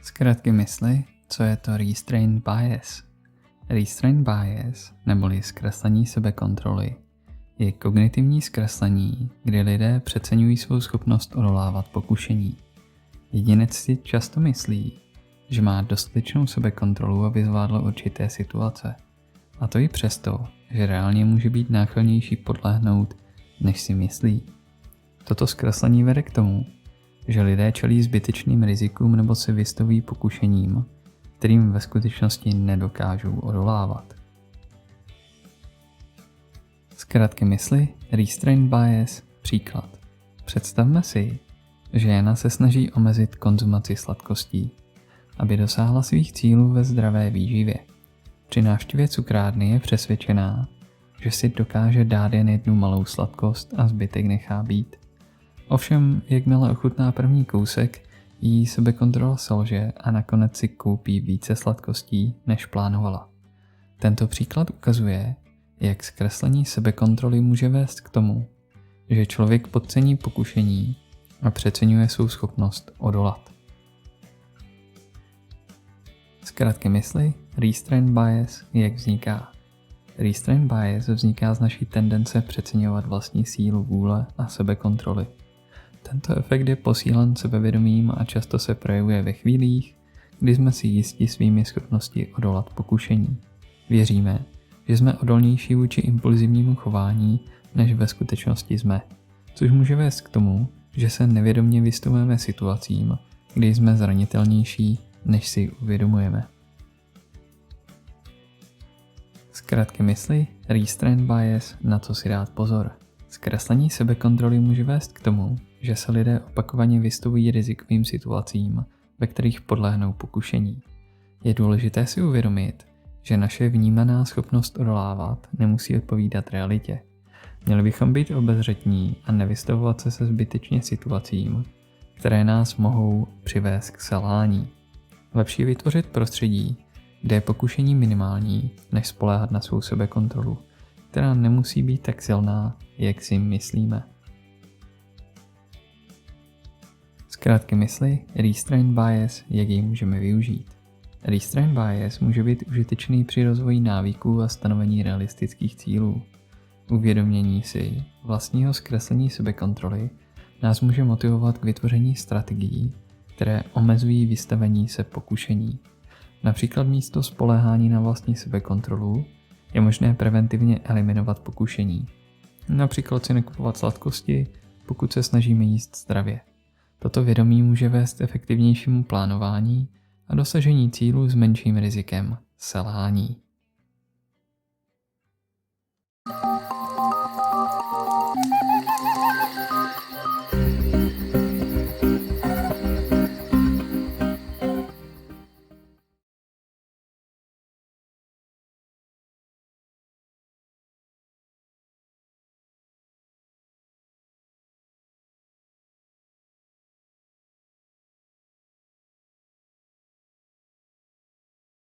Zkrátky mysli, co je to restraint bias? Restraint bias, neboli zkreslení sebekontroly, je kognitivní zkreslení, kdy lidé přeceňují svou schopnost odolávat pokušení. Jedinec si často myslí, že má dostatečnou sebekontrolu, aby zvládl určité situace. A to i přesto, že reálně může být náchylnější podlehnout, než si myslí. Toto zkreslení vede k tomu, že lidé čelí zbytečným rizikům nebo se vystavují pokušením, kterým ve skutečnosti nedokážou odolávat. Zkrátky mysli, restraint bias, příklad. Představme si, že žena se snaží omezit konzumaci sladkostí, aby dosáhla svých cílů ve zdravé výživě. Při návštěvě cukrárny je přesvědčená, že si dokáže dát jen jednu malou sladkost a zbytek nechá být. Ovšem, jakmile ochutná první kousek, jí sebekontrola selže a nakonec si koupí více sladkostí, než plánovala. Tento příklad ukazuje, jak zkreslení sebekontroly může vést k tomu, že člověk podcení pokušení a přeceňuje svou schopnost odolat. Zkrátky mysli, restraint bias, jak vzniká? Restraint bias vzniká z naší tendence přeceňovat vlastní sílu vůle a sebekontroly. Tento efekt je posílen sebevědomím a často se projevuje ve chvílích, kdy jsme si jisti svými schopnosti odolat pokušení. Věříme, že jsme odolnější vůči impulzivnímu chování, než ve skutečnosti jsme, což může vést k tomu, že se nevědomě vystavujeme situacím, kdy jsme zranitelnější, než si uvědomujeme. Zkrátky mysli, restraint bias, na co si dát pozor. Zkreslení sebekontroly může vést k tomu, že se lidé opakovaně vystavují rizikovým situacím, ve kterých podlehnou pokušení. Je důležité si uvědomit, že naše vnímaná schopnost odolávat nemusí odpovídat realitě. Měli bychom být obezřetní a nevystavovat se zbytečně situacím, které nás mohou přivést k selhání. Lepší je vytvořit prostředí, kde je pokušení minimální, než spoléhat na svou sebekontrolu, která nemusí být tak silná, jak si myslíme. Zkrátky mysli, restraint bias, jak ji můžeme využít. Restraint bias může být užitečný při rozvoji návyků a stanovení realistických cílů. Uvědomění si vlastního zkreslení sebekontroly nás může motivovat k vytvoření strategií, které omezují vystavení se pokušení. Například místo spoléhání na vlastní sebekontrolu je možné preventivně eliminovat pokušení. Například si nekupovat sladkosti, pokud se snažíme jíst zdravě. Toto vědomí může vést k efektivnějšímu plánování a dosažení cílů s menším rizikem selhání.